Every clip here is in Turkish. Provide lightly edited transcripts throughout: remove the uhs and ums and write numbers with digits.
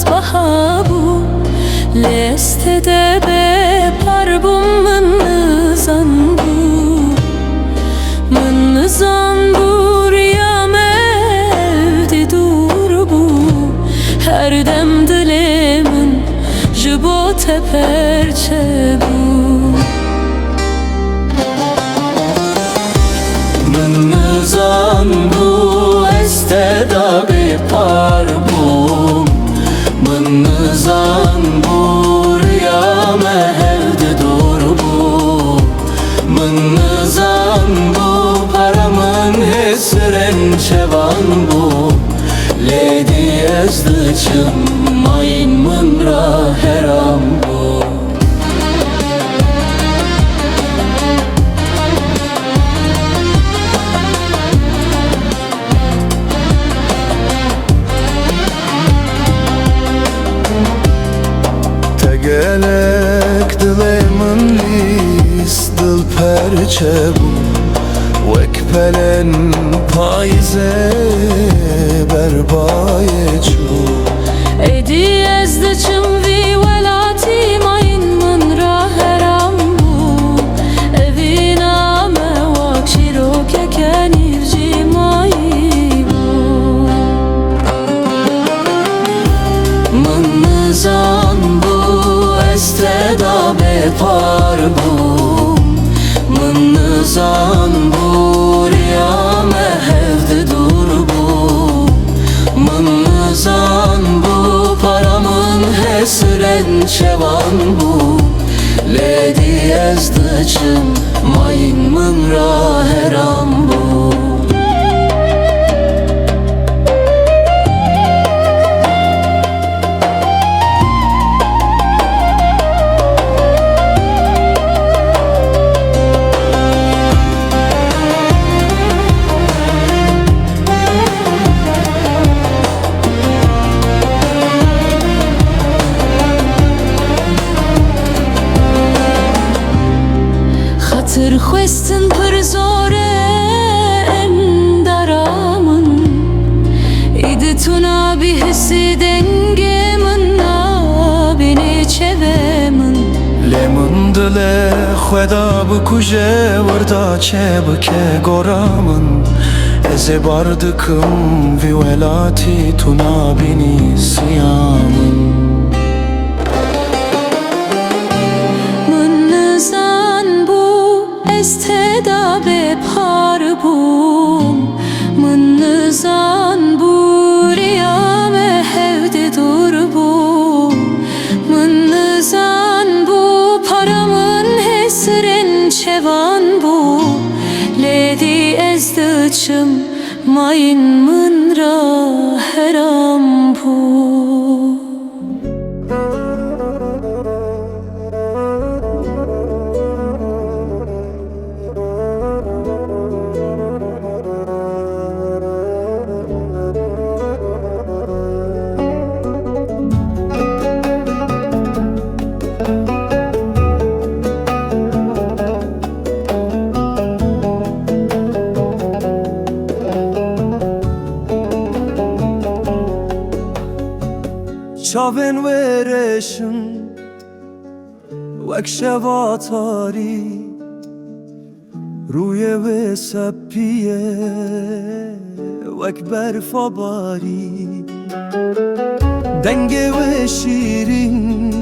bahabu leste de be parbum mın zanbur ya mevdi dur bu her dem dilemin jibo teperçe bu mın zanbu esteda be parbum mın zanbur ya mevdi dur bu mın zanbu paramın hesren çevan bu ledi ezdıçım mayın mınra heram bu Tegelek dilemin lis dil perçe bu Vek pelen payze berbaye çu edi ezdiçim vi velati mayın mınra heram bu evina mevak şiroke kenivci mayi bu mın zanbu esteda be parbum mın zanbur ya mehevdi dur bu mın zanbu paramın hesren çevan bu ledi ezdıçım mayın mınra heram bu Hatır xwestin pır zore endaramın İdi tuna bi hissi dengemin beni çevemin Lemın dile xweda bikuje Vrda çe bike goramın Eze bardıkım vi velati tuna bini siyamın esteda be parbum mın zanbur ya mehevdi dur bu mın zanbu paramın hesren çevan bu ledi ezdıçım mayın mınra heram bu Çaven vereşin Vek şevatari Ruye ve seppiye Vek berfabari Denge ve şirin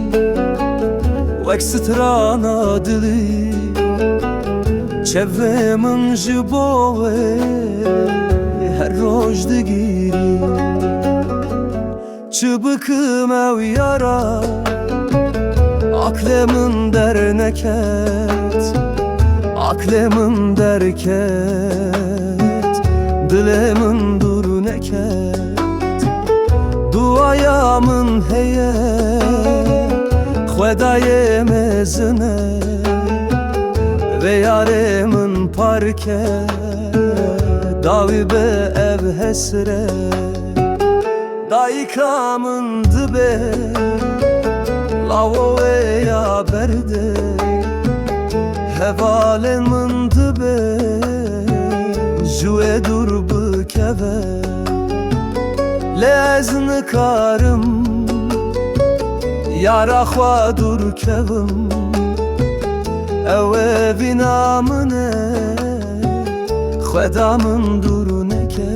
Vek strana dili Çeve min jibo ve her roj digiri Çıbıkım ev yara Aklemin derneket Aklemin derket Dilemin dur neket Duayamın heye Xwedaye mezine Ve yaremin parke Davi be ev hesre Daykamın dibe Lavo ya berde Hevalemin dibe Jüve dur bu keve Lezn karım Yara xwa dur kevim ew evîna min e xweda min dur neke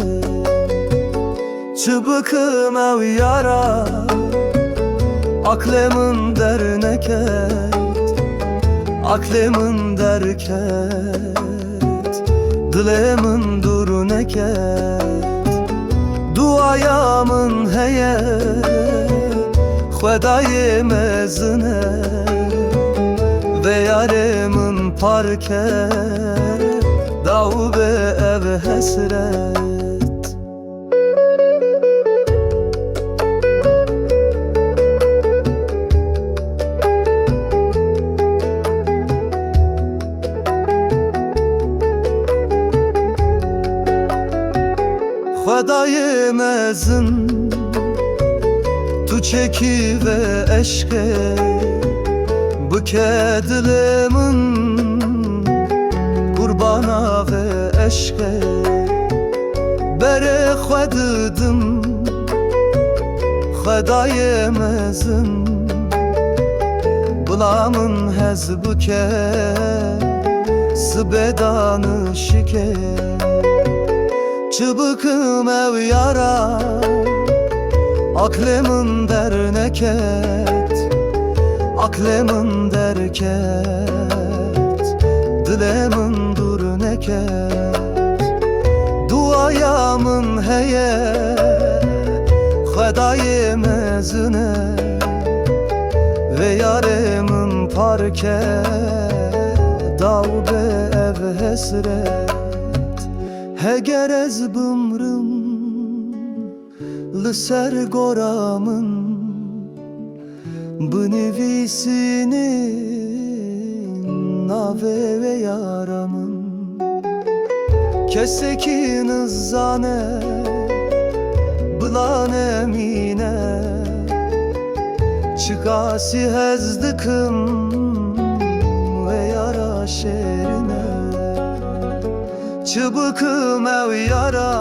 çi bikim ew yara aklê min derneket aklê min derket dilê min dur neket duaya min heye xwedayê mezin e ve yarê min parke daw be ev hesret xwedayê mezin tu çekî ve eşke bike dilê min qurbana ve eşke berê xwe didim xwedayê mezin bila min hez bike sibê danişike çi bikim ew yara aklê min derneket aklê min derket dilê min dur neket duaya min heye xwedayê mezin e ve yarê min parke daw be ev hesret heger ez bimrim li ser gora min binivîsînim navê ve yara min kesekî nizzane bila nemîne çi qasî hez dikim ve yara şêrine çi bikim ew yara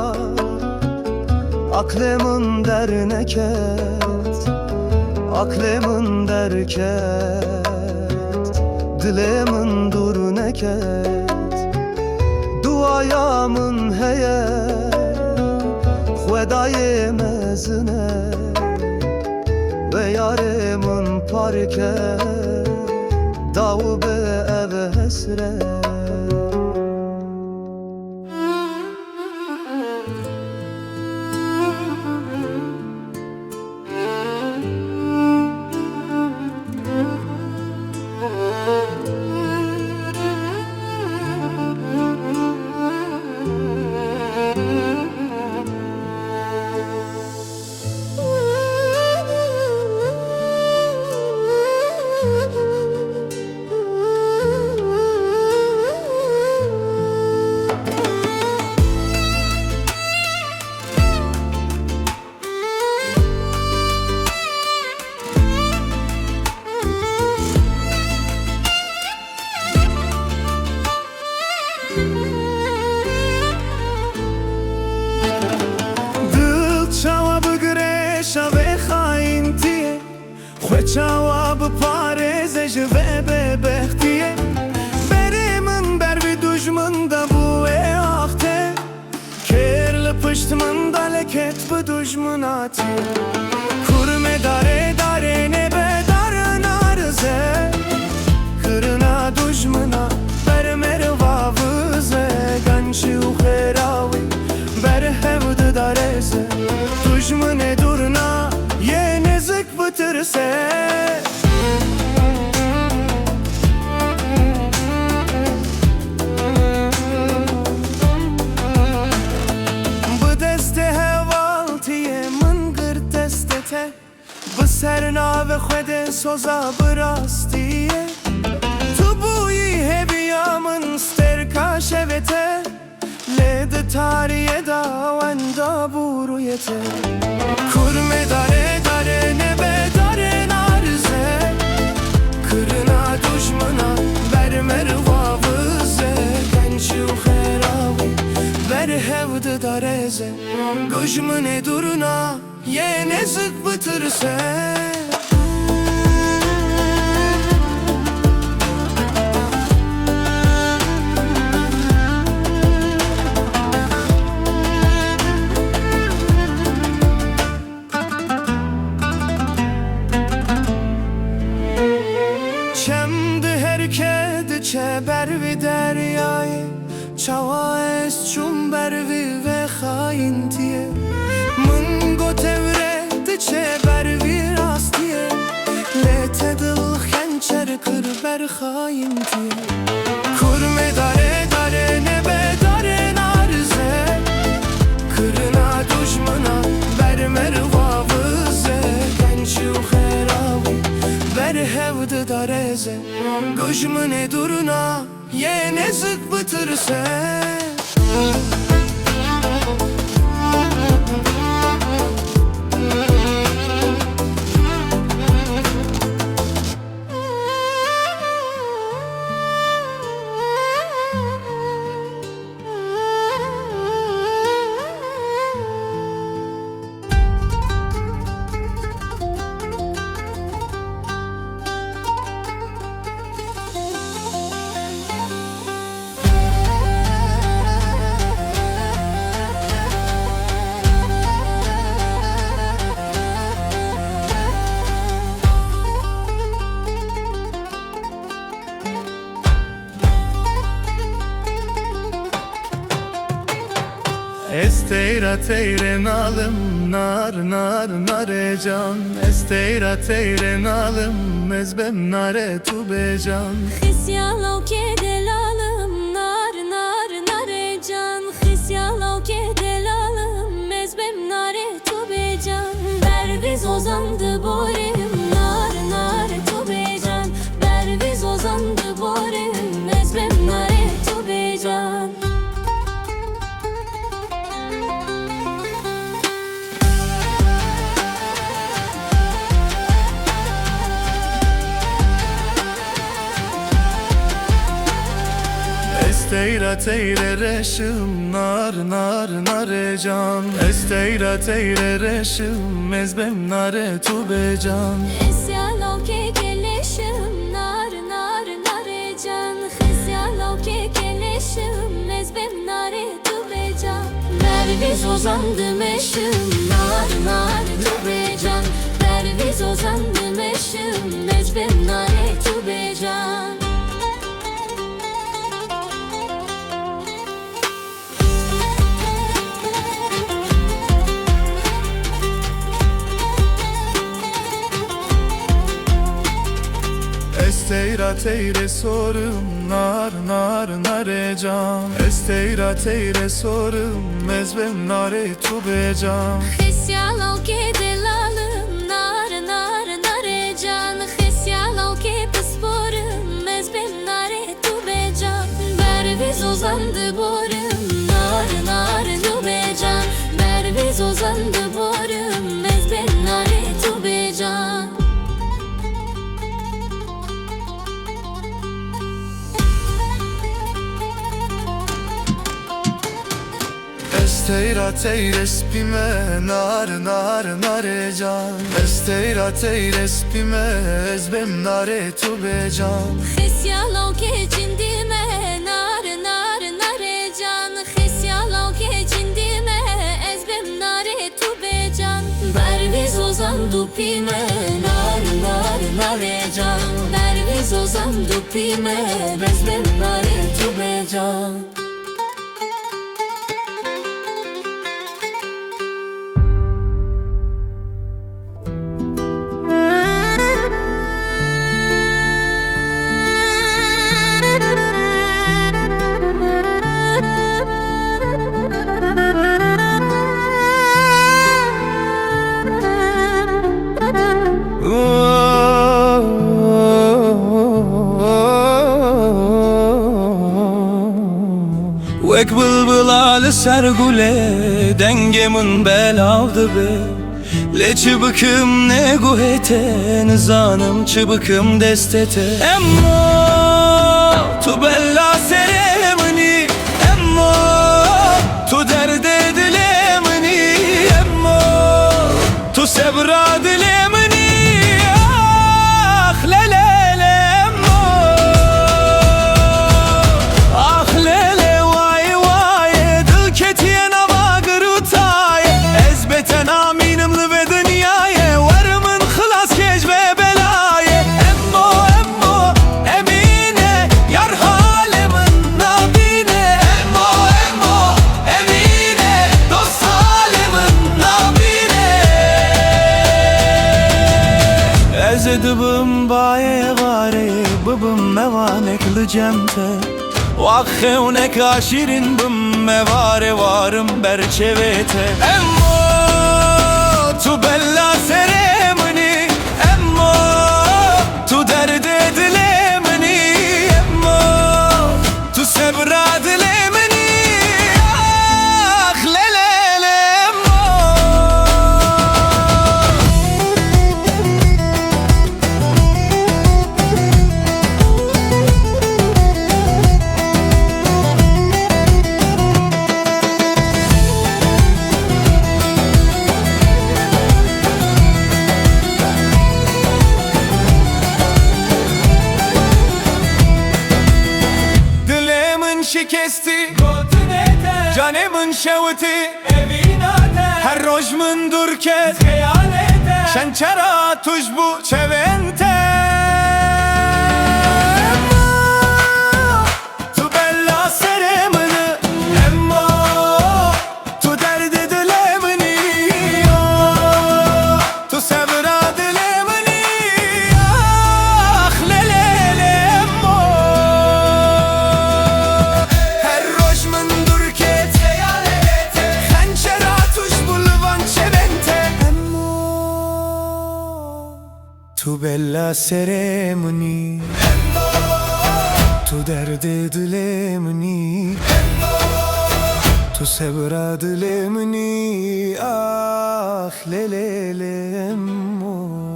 aklê min derneket aklê min derket dilê min dur neket duaya min heye xwedayê mezin e ve yarê min parke daw be ev hesret çawa biparêze ji vê bêbextiyê berê min ber vî dijmin de bûye axte kêr li pişt min da leket bi dijminatî kurme darê darê nêbe darin arze kirina dijmina ber meriva vize gançî û xêrawî ber hev didarêze dijminê durna yê nezik bitirse سرناو خود سوزا براستیه تو بویی هبیا من سترکا شوته لید تاریه دا وندا بورویته کرمه داره داره نبه داره نارزه کرنا دشمنا بر مروازه گنچی و خیراوی بر هود دارزه گشمنه duruna ye nezik bitirse بروی دریای چوا از چون بروی و خاینتیه من گوتوره دچه بروی راستیه لیت دل خنچر کر بر خاینتیه کرمه داره داره نبه داره نارزه کرنا دشمنا بر مروازه گنچو خراوی بر هود دارزه گشمن duruna ye nezik bitirse Esteyra teyren alım nar nar nare can Esteyra teyren alım mezbem nare tu becan خسيالو كدلالم نار نار نار جان خسيالو كدلالم مزبم نار تو بجان برviz ozandı borim nar nar tu becan برviz ozandı borim mezbem nar tu becan Esteyra teyre reşim nar nar nare can Esteyra teyre reşim mezbem nare tu becan خسيالو كدلشم نار نار نار جان خسيالو كدلشم مزبم نار تو بجان برviz ozandım eşim nar nar tu becan برviz ozandım eşim mezbem nar tu becan Esteyra teyre sorum nar nar nare can Esteyra teyre sorum mezbem nare tu becan خسيالو كدلالم نار نار نار جان خسيالو كبسبورم مزبم نار تو بجان برviz ozandı borum nar nar tu becan برviz ozandı borum mezbem nar tu becan Esteyra teyre spime nar nar nare can Esteyra teyre spime ezbem nare tu becan خسيالو كجندime nar nar nar can خسيالو كجindime ezbem nar tu becan برviz ozandı pime nar nar nar can برviz ozandı pime ezbem nar tu becan Vek bılbılalı sergule dengemin belavdı be Le çıbıkım ne guhete nizanım çıbıkım destete Emmo tu bella seremini Emmo tu derde dilemini Emmo tu sebra dilemini Ah lelele emmo Ah lele vay vay dil ketiye nava gırutay Ezbeten aminimli ve dünyaya varımın hılas kecbe belaye Emmo emmo emine yar hal Teze dıbım baye vare bıbım mevanek lıcemte Vakhe unek aşirin bım mevare varım berçevete Emmo tu bella seremni Emmo tu derde dilemni Emmo tu sebra dilemni Ah lelele emmo şikesti Canımın şevti Her roj min durket Şençera tuj bu çevente Tu bella seremini Emmo tu derdi dilemini Tu sevra dilemini Ah lelele emmo Tu bella seremoni Tu derde dilemni Tu sebra dilemni Ah lelele emmo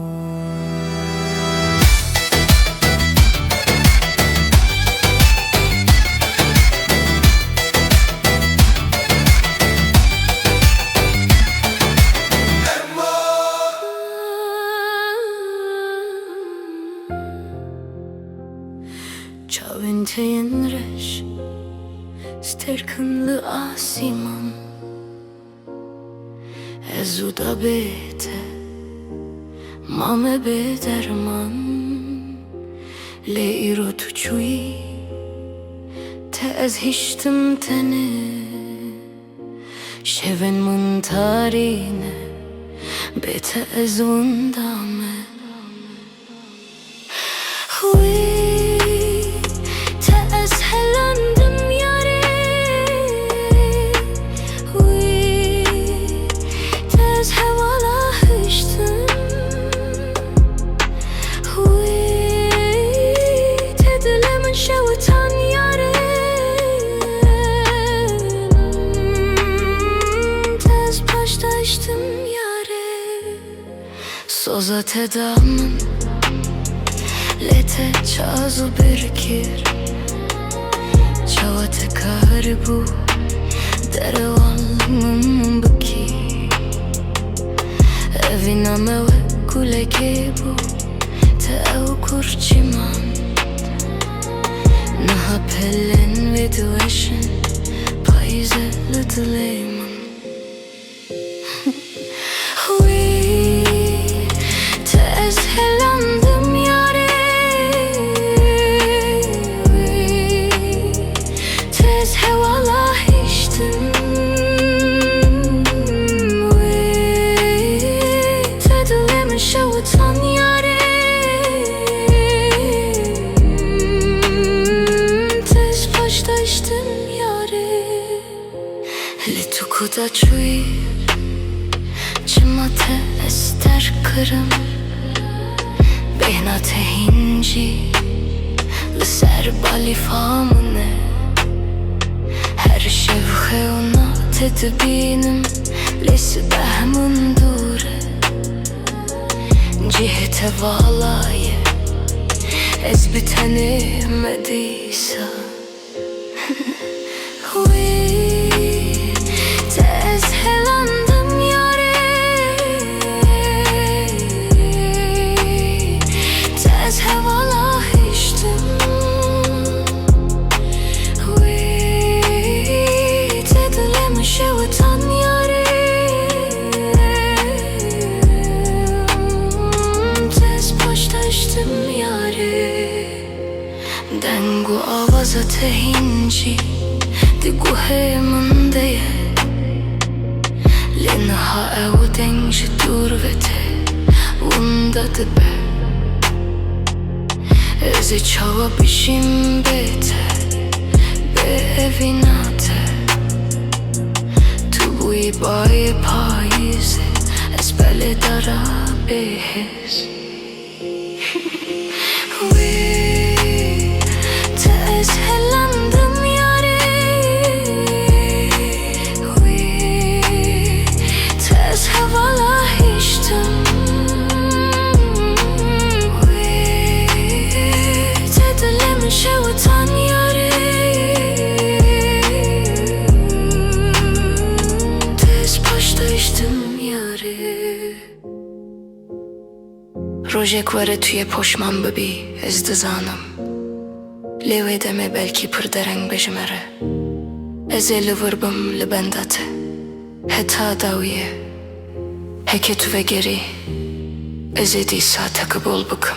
Çavinte yenreş Sterkınlı asiman Ezuda bete Mame bederman Le iro tuçui Te ez hiştim tene Şeven mun tarine Bete ez undame Hui Helandım yare Huy Tez hevala hıştım Huy Tedilemin şevitan yare Tez başta içtim yare Soza tedamın Lete çazu birikir Çavate karibu Derevalımın bıki Evina meve kulekebu Te ev kurçiman Naha pellen ve dueşin Paize lıtıleyman Hui Te ez helandım yare Tez hevala hiştim Tedilemin şevitan yare Tez başta içtim yare Litukuda çuy Cimate ester kırım Behna tehinci Liser bali famune Her şevhe ona tedbinim Lesbeh mundure Cihete valaye Ez bitene medisa Hui Tez helandım yare Tez hevala hiştim Şevitan yare Tez başta içtim yare Dengu avaza tehinci Digu hemen deye Lenha ev denci durvete Vunda dibe איזה צ'אווה בישים ביתה באבינתה تو بوی بای پاییزه از بله دارا بهز وی تز هلندم یاری وی تز هوالا هیشتم وی تدلم شوتان یاری روژکواره توی پشمام ببی ازدزانم لیوه دمه بلکی پر درنگ بجمره ازی لوربم لبندته هتا داویه هکه تو وگری ازی دی ساعته قبول بکم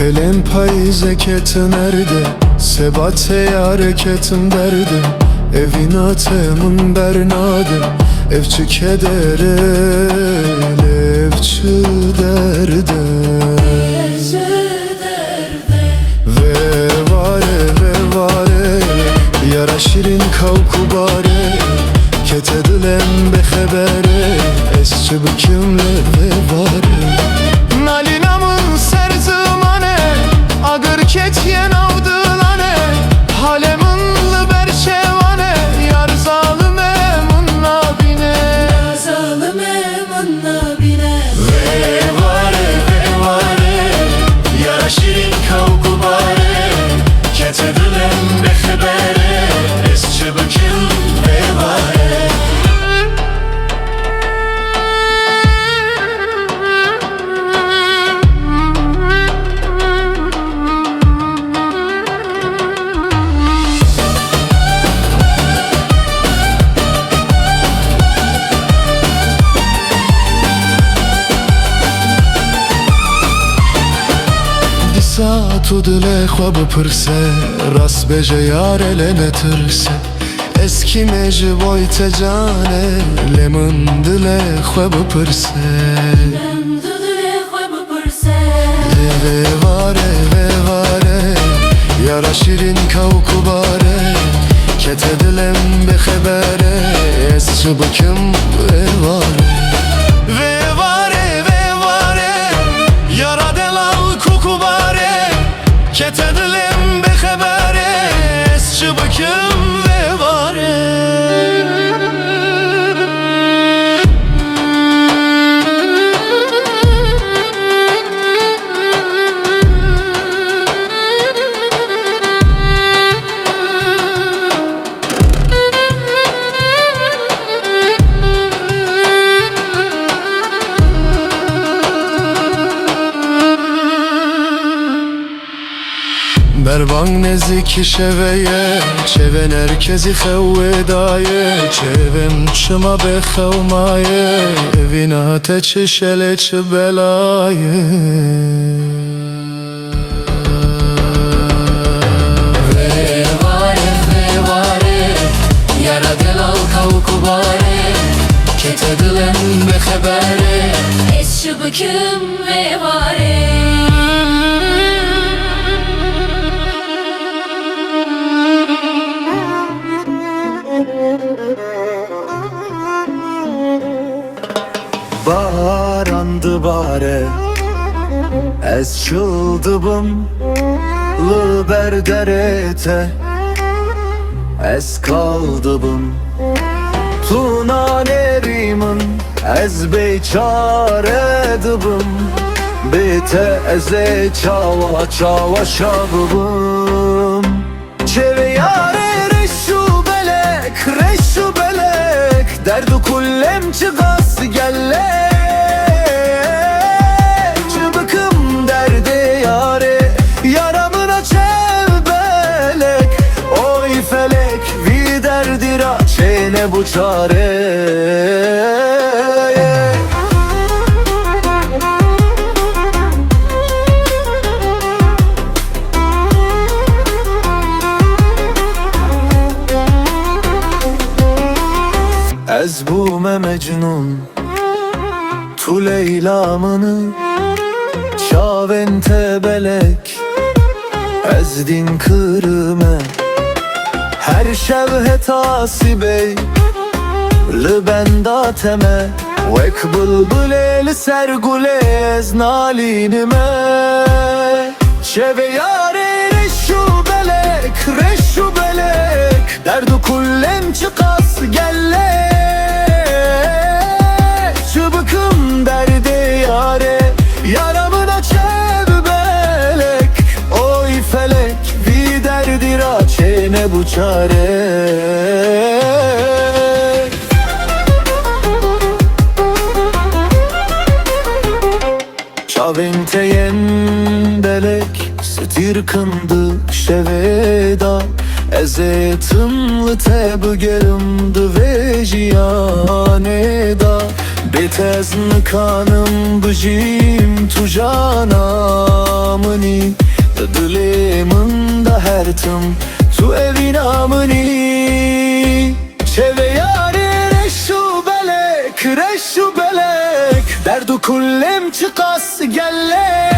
Elin payizeket nerede? Sebate hareketim derdi. Evin atımın bernadı. Evçi kedere, evçi derde. Ve vare, yara şirin kavkubare. Ketedilem be habere, esçi bükümle ve vare. Nalinamın serzımane, agır ketyen avdılane. Haleminli berçevane, yar zalime munna bine. Ve vare, yara şirin kavkubare. Ketedilem be habere, esçi büküm ve vare. تو دل خواب پرسه راست بجه یار لنه ترسه اسکی مجه وایت جانه لمن دل خواب پرسه و واره یارا شیرین کوکوباره کت دلم به خبره اسچ بکم و واره Ketedilim be habere, esçi bakım ve vare. Van neziki şeveye Çeven herkesi xevvedaye Çevem çıma bexevmaye Evin ateşi şeleç belaye Yara delal kavku bare Kete dilen be xebere Ez şıbıkım ve vare Barandı bare Ez çıldıbım Lı berderete Ez kaldıbım Tunan erimin Ez beyçare dıbım Bite eze çava çava şabıbım Çeve yare reşu belek Derdu kullem çıgas gellek Çıbıkım derdi yare Yaramına çevbelek Oy felek vi derdira Çene bu çare Ez bu mecnun Tu Leylamını Çavente belek Ez din kırıme Her şevhet asibey Lı bendateme Vek bılbıl eli sergulez nalinime Şeve yare reşu belek Derdu kullem çıkas gellek Çıbıkım derdi yare Yaramına çevbelek Oy felek vi derdira Çene bu çare Çaventeyen belek Stir kındı şeveda Ezetımlı tebgerimdi ve jiyaneda Betez kanım bıcim tu canamını Dilemin da her tım tu evin amını Çeve yare reşu belek Derdu kullem çıkas gellek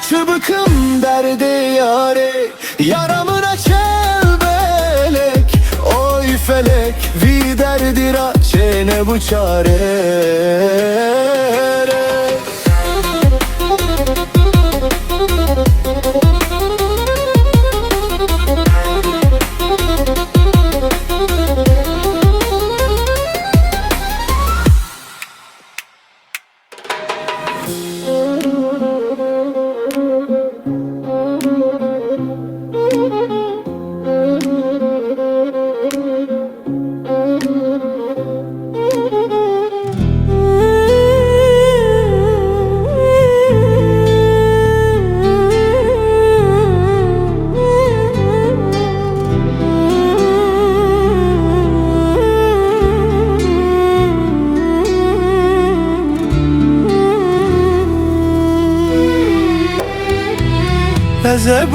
Çıbıkım derdi yare Yaramına çevbelek Oy felek vi derdira Çene bu çare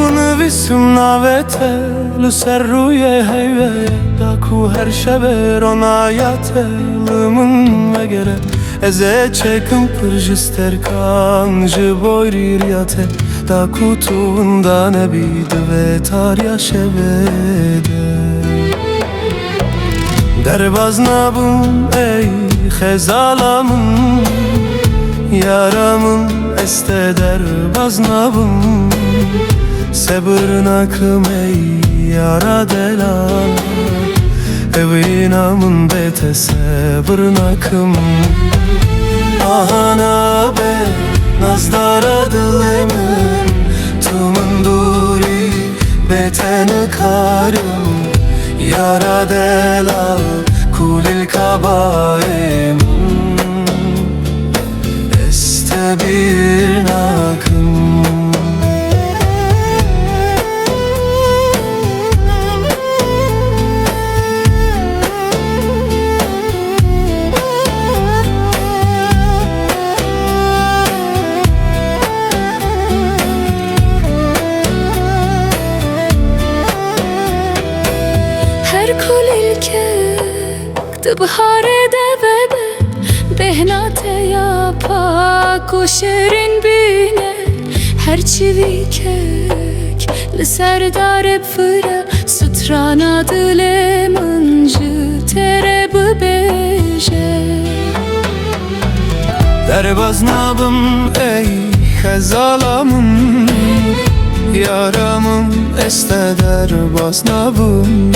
Bunu visum navete Lu serruye heyve Daku her şebe ronayate Lımın ve gere Eze çekim pırjister kancı boyrir yate Daku tuğunda nebidi ve tarya şebede Derbaz nabım ey hezalamın Yaramın este derbaz nabım Sabırnakım ey yara delal Evinamın bete sabırnakım Ahana be nazdara dilemin Tumun duri beten karım Yara delal kulil kabaim Este bir nakım ده بهاره دوبه دهنات یا پاک و شیرین بینه هرچی ویکک لسر داره بفره سترانا دلمون جتره ببیجه در baznabım ey hezalamım Yaramım esteder baznabım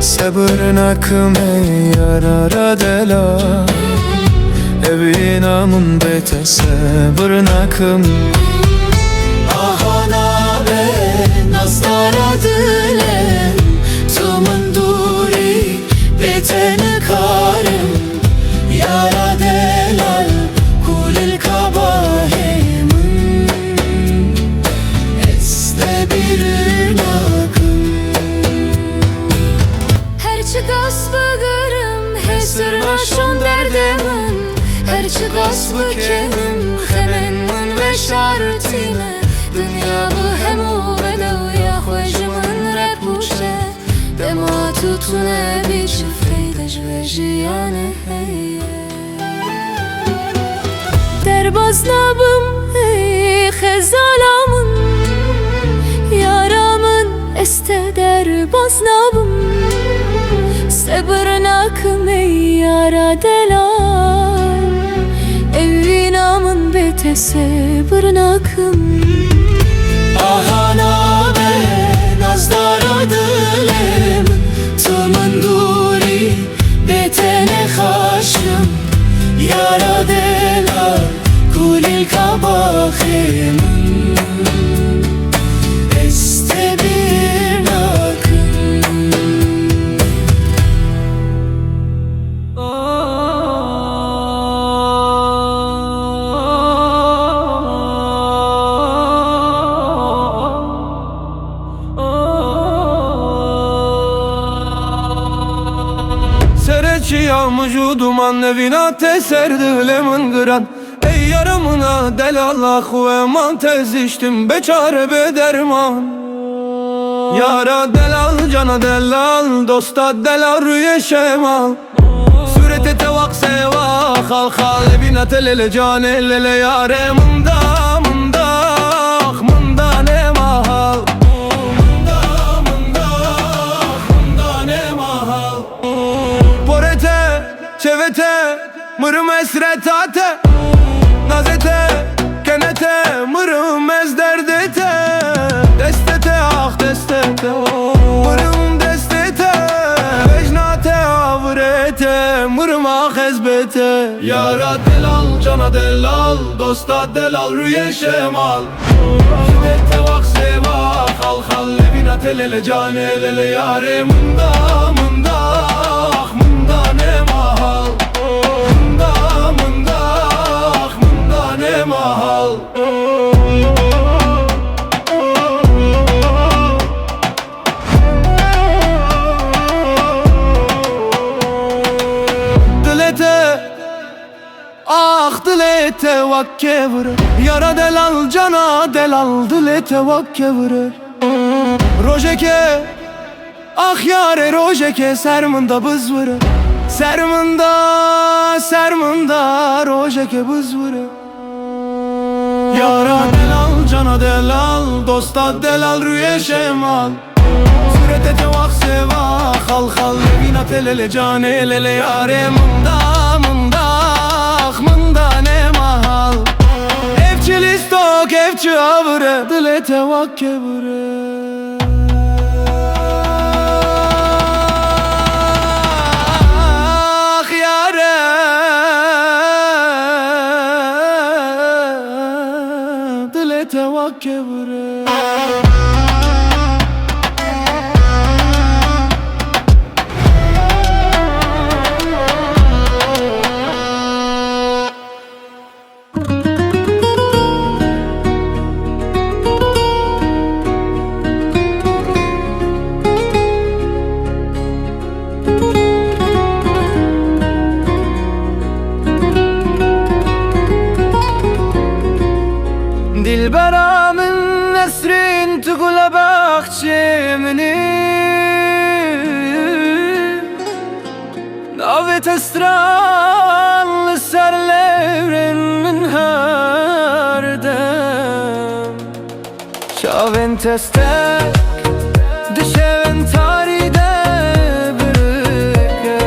Sabırnakım ey yarara dela Evinamın bete sabırnakım Ahana be nazlara dilem Tumun duri beteni karım Yara delal kulil kabahim Este bir nakım Herçi gaspı gırım hesırlaşın derdemin Herçi gaspı kenim hemenmin ve şartine Dünya bu hem o velo ya hojımın repuşe Dema tutune bir çifeydej ve jiyane heye Derbaznabım ey hezalamın Yaramın esteder baznabım Sabırnakım ey yara delal Evinamın bete sabırnakım Ahana be nazlara dilem Tumun duri betene haşım Yara delal kulil kabahim Este bir nakım Sereci yağmucu duman evina teser dilemin gıran Ey yaramına delallah ve eman tez içtim beçare be derman Yara delal cana delal dosta delal rüye şemal Surete tevak seva khal khal evina telele cane lele yare mında mında ne mahal Mında ne mahal Porete çevete mırım esretate Nazete kenete mırım ezderdete Destete ah destete mırım destete Vecnate avrete mırım ah ezbete Yara delal cana delal dosta delal rüye şemal Şiddete vak seva khal khal evina telele cane lele yare mında ah mında ne mahal Mında ah mında ne mahal Dilete ah dilete vakke vurur Yara delal cana delal dilete vakke vurur Rojeke ah yare rojeke sermında bız vurur Sermında rojeke bız vurur Yara delal cana delal dosta delal rüye şemal Surete tevak seva khal khal evina telele cane lele yare mında ah mında ne mahal Evçi listok evçi avre dile tevak kevre Kevre Dilbera min nesrin tugula bahçemini estran serlevren min her dem Şaven testek dişeven taride bürüke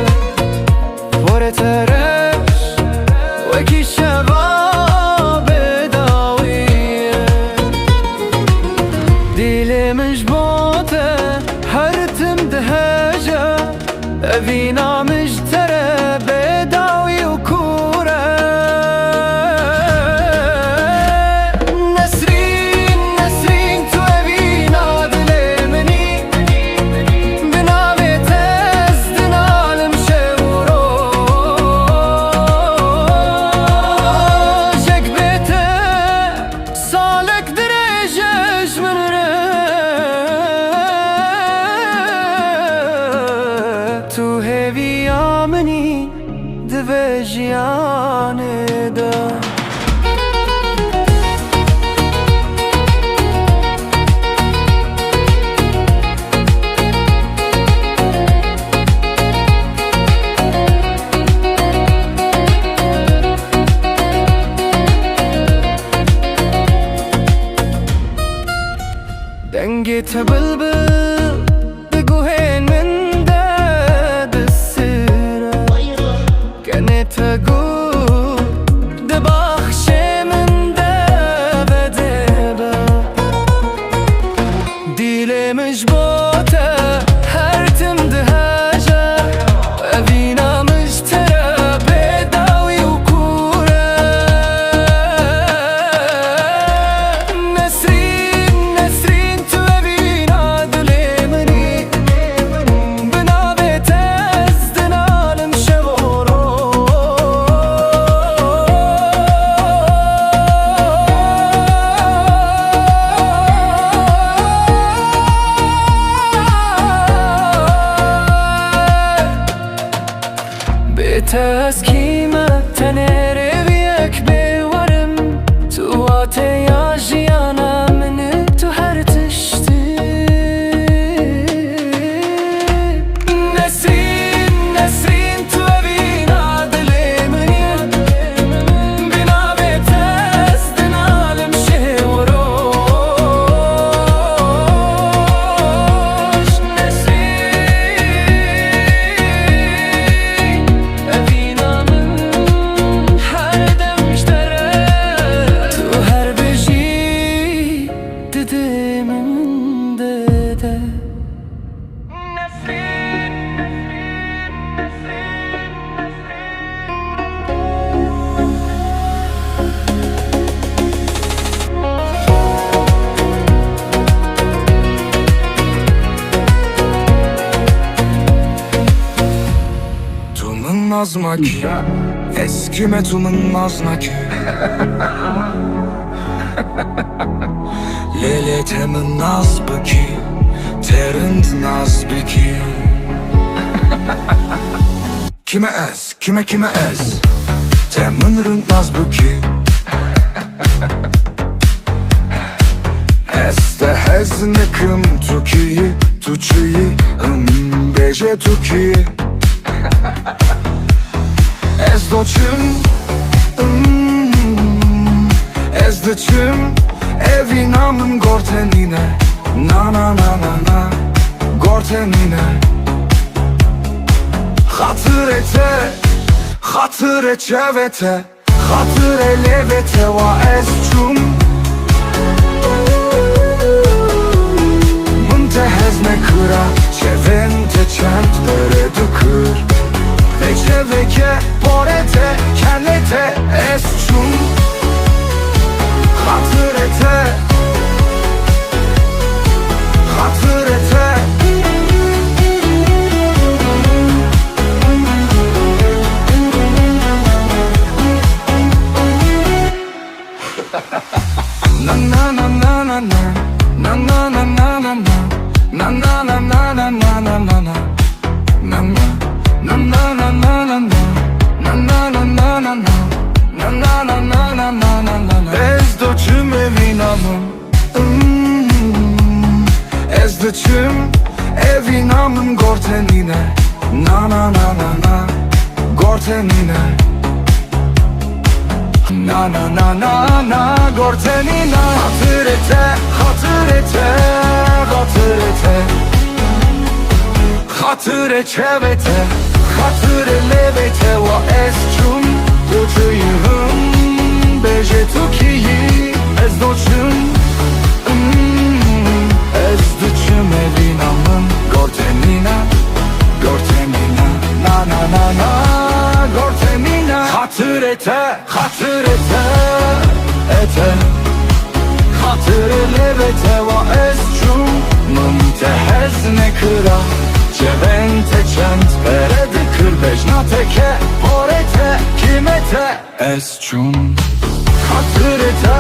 Vore tereş veki şeva bedaviye Dilemiş bote her timde heca Evina mjtere bedavi u kure Nesrin, Nesrin tu evina dilemeni Bina ve tezdin alim şevro Jek bete salek direjeş minre Tu hevi ameni dve jiyane da Dengi te bülbül biguhen min de desira Gene te gu de bahşe min de bedeba Dilemiş bote her timde haja Evina mjtere bedavi u kure Nesrin, Nesrin tu evina dilemeni Bina ve tezdin alim şevoro Betez kime tenere viyek bevarım Tu ate ya jiyana meni tu her tişti Nesrin, Nesrin tu evina dilemeni Bina ve tezdin alim şevroş Nesrin Evinamın her demiştere Tu her beji dedemin dede Nesrin, Tumun nazmaki Eskime tumun naznaki Lele temin nazbaki Terind nazbiki Kime ez, kime ez Temin rınd nazbaki Este heznikim tuki Tuçuyi beje tuki Ez doçum Ez doçum Evinamın gortenine Na na na na na Gortenine Hatır et çevete Hatır elevete va ez çum Mınte hezne kıra Çevente çent bere dükür Vece veke porete Kellete ez çum Hatır ete Hatır ete Na na na na na na Na na na na na na Na na na na na na na na na Na na na na na na na Na na na na na na Na na na na na na na na Ez doçum evinamın Ez doçum evinamın gortenine Na na na na na gortenina Na na na na na gortenina Hatırete, hatırete, hatırete Hatırete çevete, hatırete levete Wa es çun Dutuyum Beje tukiyi Ez doçun Ez duçum elinamın Gortenina Gortenina Na na na na Gortenina Hatırete, hatırete Ete Hatırele vete va ez çum Mıntehez ne kıra Cevente çent Berede kırbej nateke Orete kimete Ez çum Hatırete